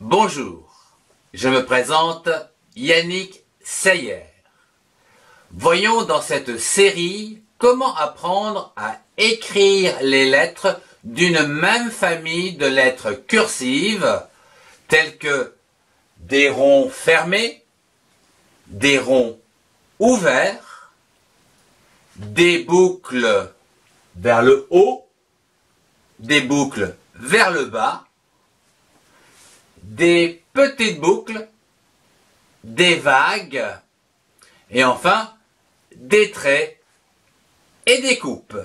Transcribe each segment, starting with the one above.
Bonjour, je me présente Yannick Seyer. Voyons dans cette série comment apprendre à écrire les lettres d'une même famille de lettres cursives telles que des ronds fermés, des ronds ouverts, des boucles vers le haut, des boucles vers le bas, des petites boucles, des vagues, et enfin des traits et des coupes.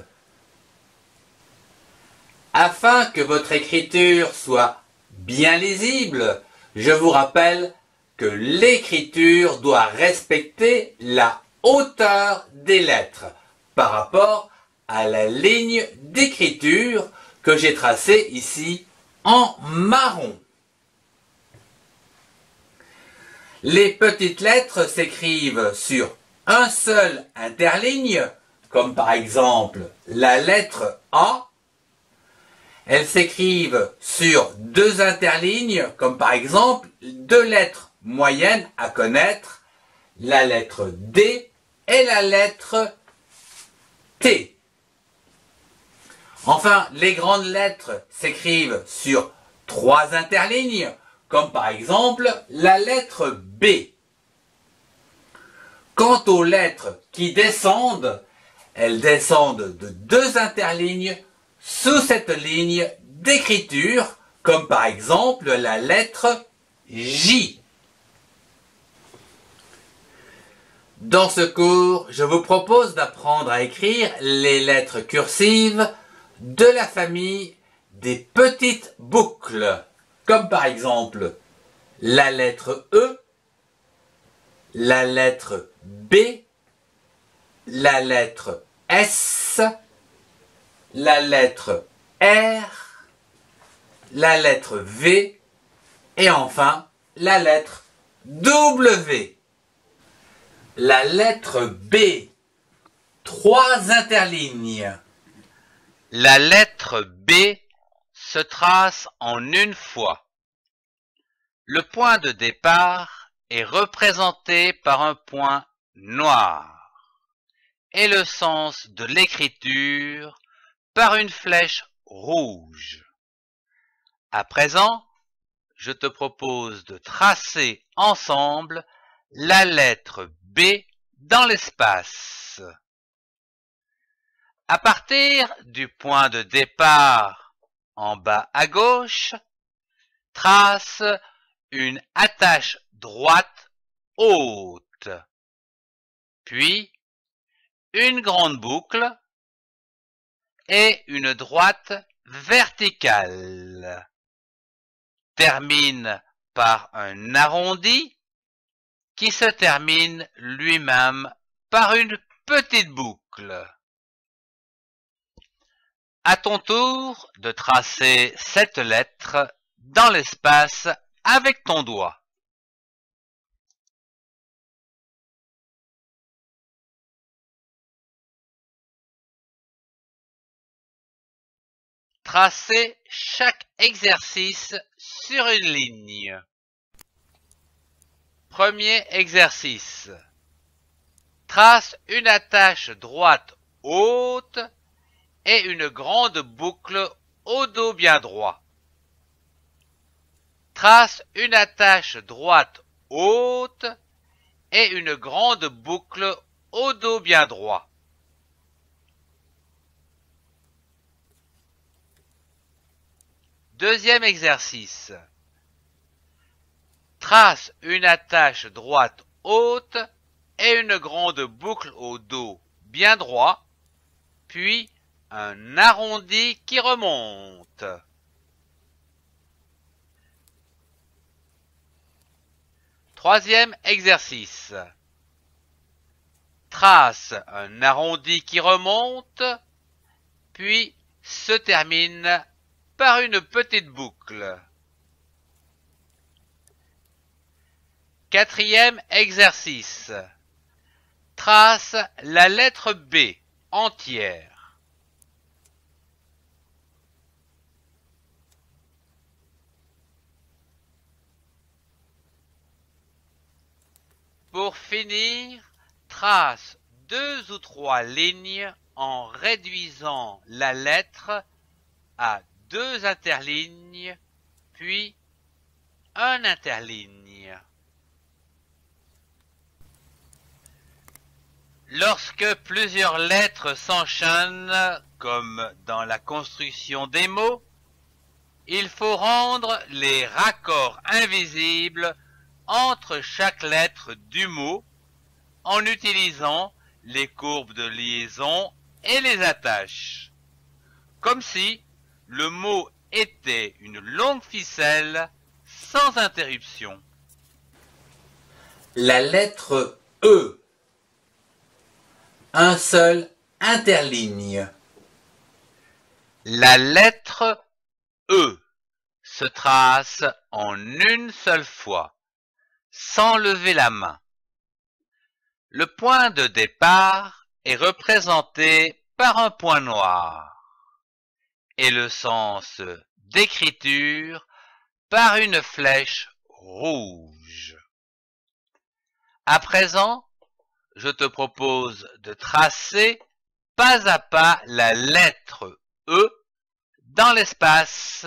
Afin que votre écriture soit bien lisible, je vous rappelle que l'écriture doit respecter la hauteur des lettres par rapport à la ligne d'écriture que j'ai tracée ici en marron. Les petites lettres s'écrivent sur un seul interligne, comme par exemple la lettre A. Elles s'écrivent sur deux interlignes, comme par exemple deux lettres moyennes à connaître, la lettre D et la lettre T. Enfin, les grandes lettres s'écrivent sur trois interlignes, comme par exemple la lettre B. Quant aux lettres qui descendent, elles descendent de deux interlignes sous cette ligne d'écriture, comme par exemple la lettre J. Dans ce cours, je vous propose d'apprendre à écrire les lettres cursives de la famille des petites boucles, comme par exemple la lettre E, la lettre B, la lettre S, la lettre R, la lettre V et enfin la lettre W. La lettre B, trois interlignes. La lettre B se trace en une fois. Le point de départ est représenté par un point noir et le sens de l'écriture par une flèche rouge. À présent, je te propose de tracer ensemble la lettre B dans l'espace. À partir du point de départ en bas à gauche, trace une attache droite haute, puis une grande boucle et une droite verticale. Termine par un arrondi qui se termine lui-même par une petite boucle. À ton tour de tracer cette lettre dans l'espace avec ton doigt. Tracez chaque exercice sur une ligne. Premier exercice. Trace une attache droite haute et une grande boucle au dos bien droit. Trace une attache droite haute et une grande boucle au dos bien droit. Deuxième exercice. Trace une attache droite haute et une grande boucle au dos bien droit, puis un arrondi qui remonte. Troisième exercice. Trace un arrondi qui remonte, puis se termine par une petite boucle. Quatrième exercice. Trace la lettre B entière. Pour finir, trace 2 ou 3 lignes en réduisant la lettre à 2 interlignes, puis un interligne. Lorsque plusieurs lettres s'enchaînent, comme dans la construction des mots, il faut rendre les raccords invisibles entre chaque lettre du mot en utilisant les courbes de liaison et les attaches, comme si le mot était une longue ficelle sans interruption. La lettre E. Un seul interligne. La lettre E se trace en une seule fois, sans lever la main. Le point de départ est représenté par un point noir et le sens d'écriture par une flèche rouge. À présent, je te propose de tracer pas à pas la lettre E dans l'espace.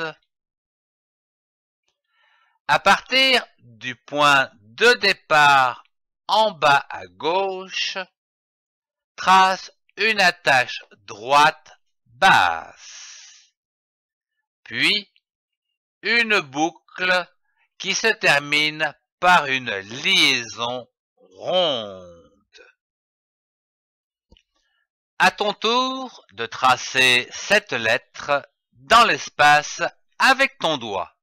À partir du point de départ en bas à gauche, trace une attache droite basse, puis une boucle qui se termine par une liaison ronde. À ton tour de tracer cette lettre dans l'espace avec ton doigt.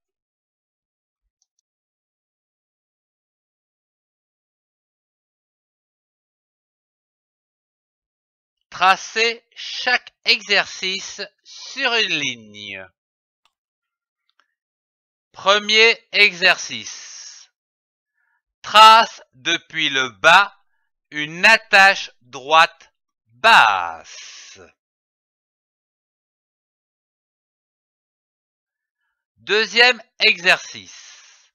Tracez chaque exercice sur une ligne. Premier exercice. Trace depuis le bas une attache droite basse. Deuxième exercice.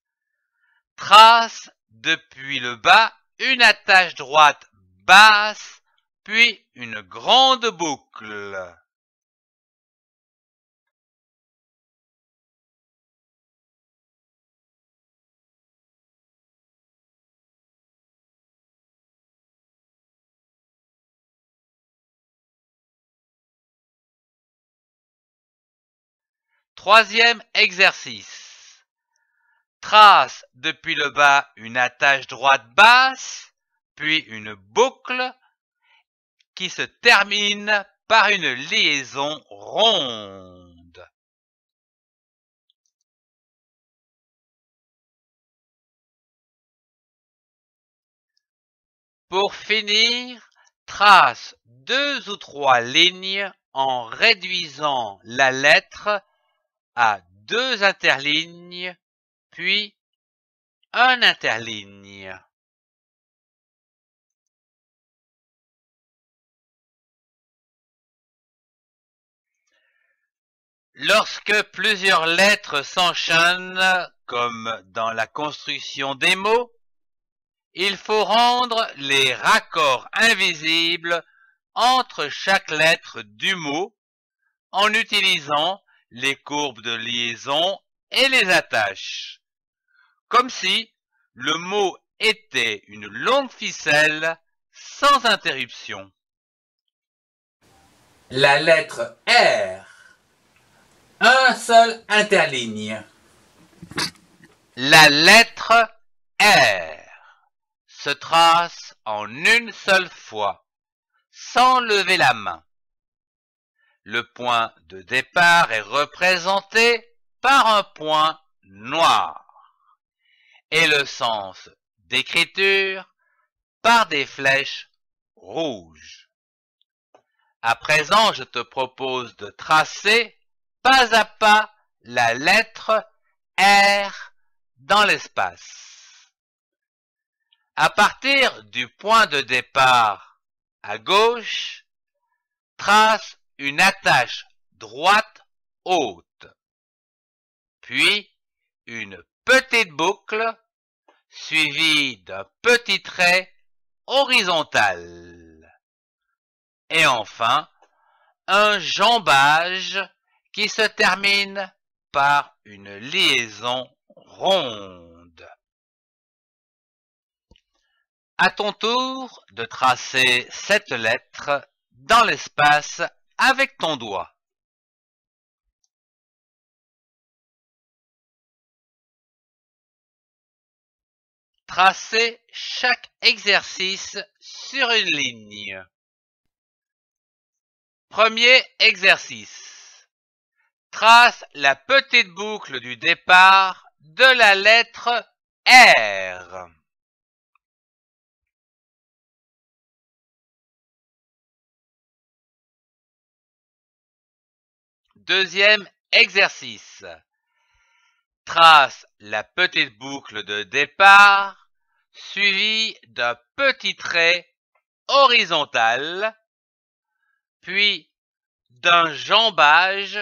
Trace depuis le bas une attache droite basse, puis une grande boucle. Troisième exercice. Trace depuis le bas une attache droite basse, puis une boucle qui se termine par une liaison ronde. Pour finir, trace 2 ou 3 lignes en réduisant la lettre à 2 interlignes, puis un interligne. Lorsque plusieurs lettres s'enchaînent, comme dans la construction des mots, il faut rendre les raccords invisibles entre chaque lettre du mot en utilisant les courbes de liaison et les attaches, comme si le mot était une longue ficelle sans interruption. La lettre R. Un seul interligne. La lettre R se trace en une seule fois, sans lever la main. Le point de départ est représenté par un point noir et le sens d'écriture par des flèches rouges. À présent, je te propose de tracer pas à pas la lettre R dans l'espace. À partir du point de départ à gauche, trace une attache droite haute, puis une petite boucle suivie d'un petit trait horizontale. Et enfin, un jambage qui se termine par une liaison ronde. À ton tour de tracer cette lettre dans l'espace avec ton doigt. Tracez chaque exercice sur une ligne. Premier exercice. Trace la petite boucle du départ de la lettre R. Deuxième exercice. Trace la petite boucle de départ suivie d'un petit trait horizontal, puis d'un jambage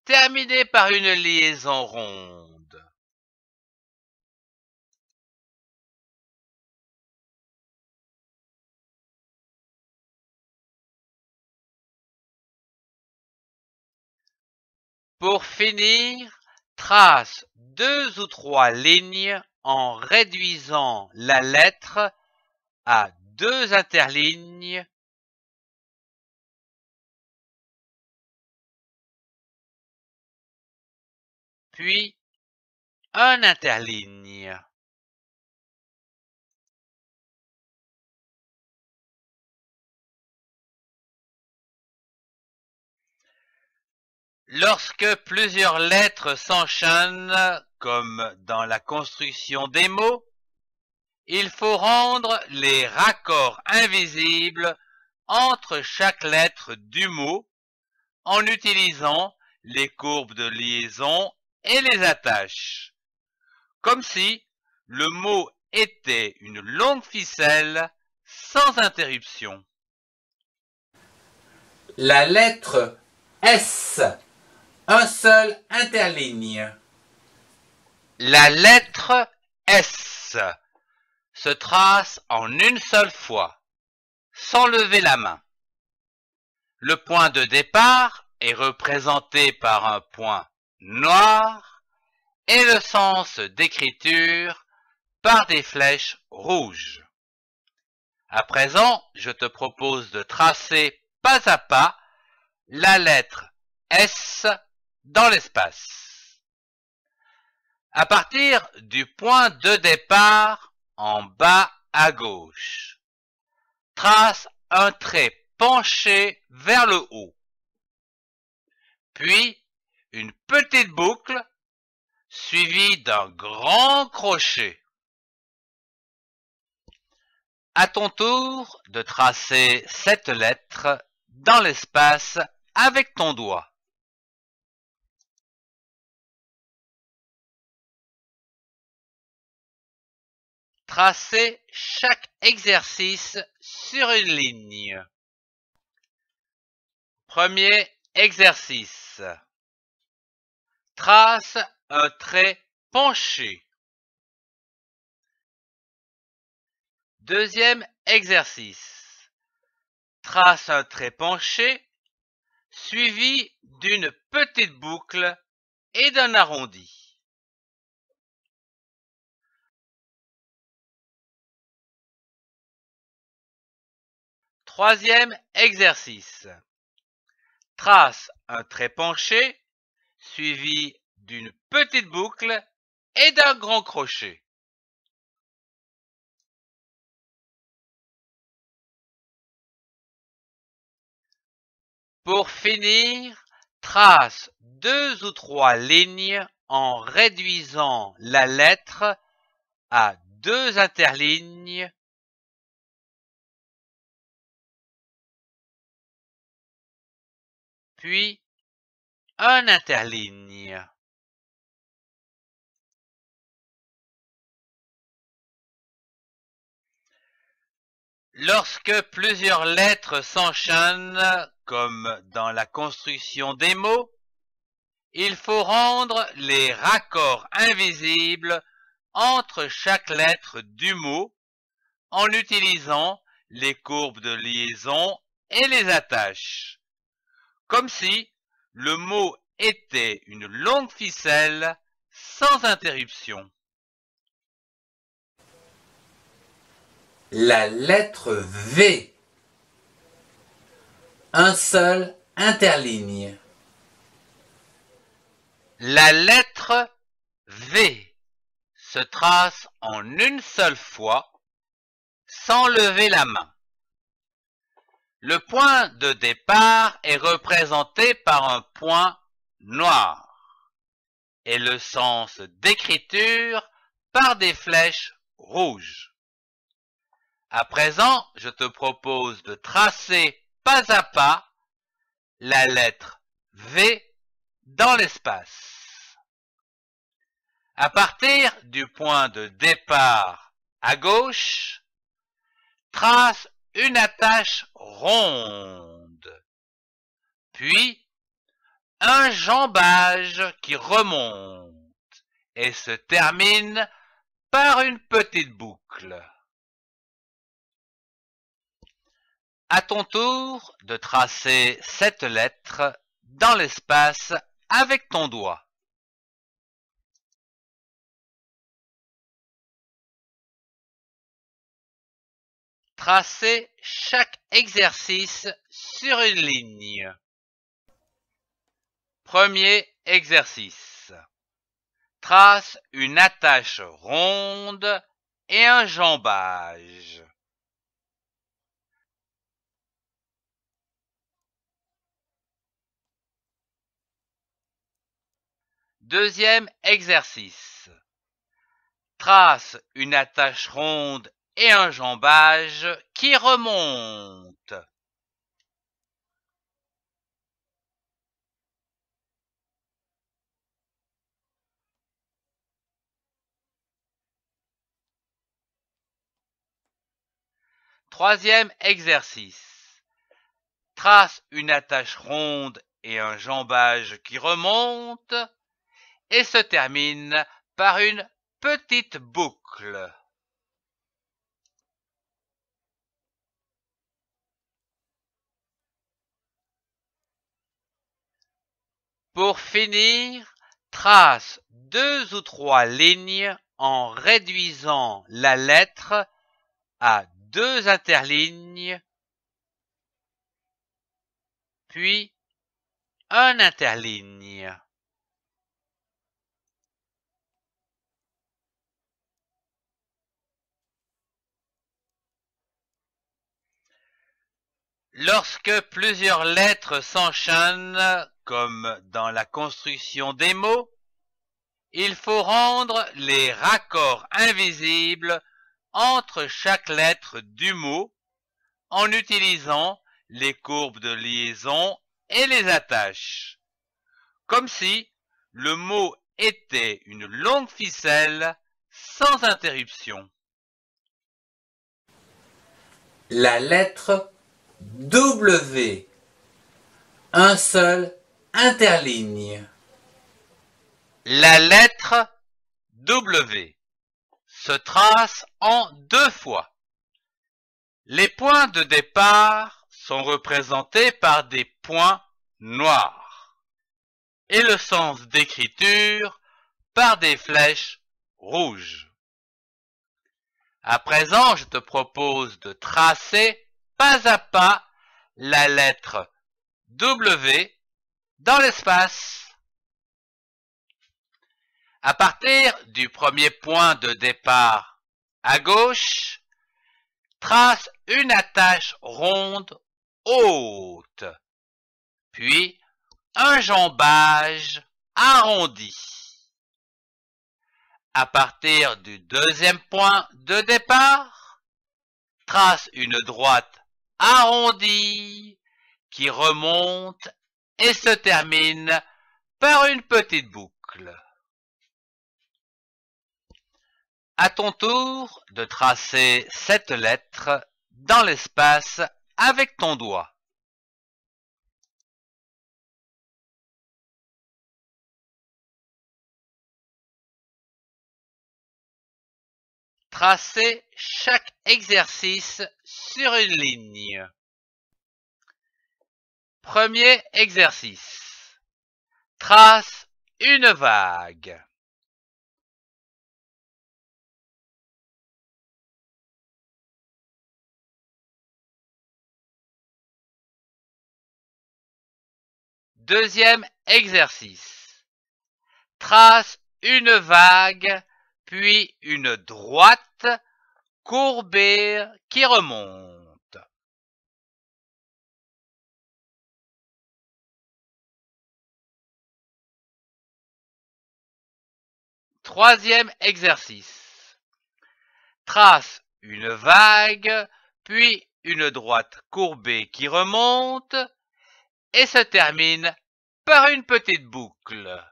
terminé par une liaison ronde. Pour finir, trace 2 ou 3 lignes en réduisant la lettre à 2 interlignes, puis un interligne. Lorsque plusieurs lettres s'enchaînent, comme dans la construction des mots, il faut rendre les raccords invisibles entre chaque lettre du mot en utilisant les courbes de liaison et les attaches, comme si le mot était une longue ficelle sans interruption. La lettre S, un seul interligne. La lettre S se trace en une seule fois, sans lever la main. Le point de départ est représenté par un point noir et le sens d'écriture par des flèches rouges. À présent, je te propose de tracer pas à pas la lettre S dans l'espace. À partir du point de départ en bas à gauche, trace un trait penché vers le haut, puis une petite boucle suivie d'un grand crochet. À ton tour de tracer cette lettre dans l'espace avec ton doigt. Tracez chaque exercice sur une ligne. Premier exercice. Trace un trait penché. Deuxième exercice. Trace un trait penché suivi d'une petite boucle et d'un arrondi. Troisième exercice. Trace un trait penché suivi d'une petite boucle et d'un grand crochet. Pour finir, trace 2 ou 3 lignes en réduisant la lettre à 2 interlignes, puis un interligne. Lorsque plusieurs lettres s'enchaînent, comme dans la construction des mots, il faut rendre les raccords invisibles entre chaque lettre du mot en utilisant les courbes de liaison et les attaches, comme si le mot était une longue ficelle sans interruption. La lettre V. Un seul interligne. La lettre V se trace en une seule fois sans lever la main. Le point de départ est représenté par un point noir et le sens d'écriture par des flèches rouges. À présent, je te propose de tracer pas à pas la lettre V dans l'espace. À partir du point de départ à gauche, trace une attache ronde, puis un jambage qui remonte et se termine par une petite boucle. À ton tour de tracer cette lettre dans l'espace avec ton doigt. Tracez chaque exercice sur une ligne. Premier exercice. Trace une attache ronde et un jambage. Deuxième exercice. Trace une attache ronde et un jambage qui remonte. Troisième exercice. Trace une attache ronde et un jambage qui remonte et se termine par une petite boucle. Pour finir, trace 2 ou 3 lignes en réduisant la lettre à 2 interlignes, puis un interligne. Lorsque plusieurs lettres s'enchaînent, comme dans la construction des mots, il faut rendre les raccords invisibles entre chaque lettre du mot en utilisant les courbes de liaison et les attaches, comme si le mot était une longue ficelle sans interruption. La lettre W. Un seul interligne. La lettre W se trace en 2 fois. Les points de départ sont représentés par des points noirs et le sens d'écriture par des flèches rouges. À présent, je te propose de tracer pas à pas la lettre W dans l'espace. À partir du premier point de départ à gauche, trace une attache ronde haute, puis un jambage arrondi. À partir du deuxième point de départ, trace une droite arrondie qui remonte et se termine par une petite boucle. À ton tour de tracer cette lettre dans l'espace avec ton doigt. Tracez chaque exercice sur une ligne. Premier exercice. Trace une vague. Deuxième exercice. Trace une vague, puis une droite courbée qui remonte. Troisième exercice. Trace une vague, puis une droite courbée qui remonte et se termine par une petite boucle.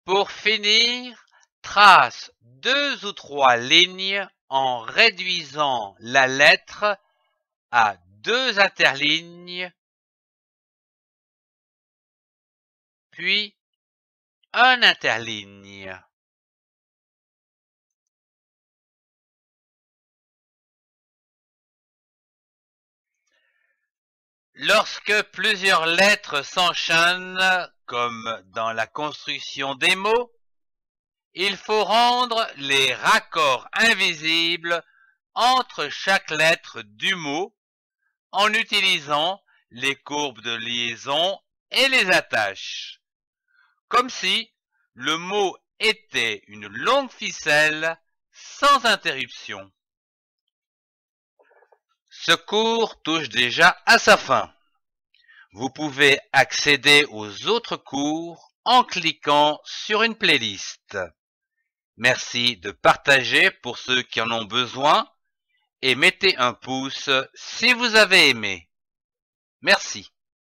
Pour finir, trace 2 ou 3 lignes en réduisant la lettre à 2 interlignes, puis un interligne. Lorsque plusieurs lettres s'enchaînent, comme dans la construction des mots, il faut rendre les raccords invisibles entre chaque lettre du mot en utilisant les courbes de liaison et les attaches, comme si le mot était une longue ficelle sans interruption. Ce cours touche déjà à sa fin. Vous pouvez accéder aux autres cours en cliquant sur une playlist. Merci de partager pour ceux qui en ont besoin et mettez un pouce si vous avez aimé. Merci.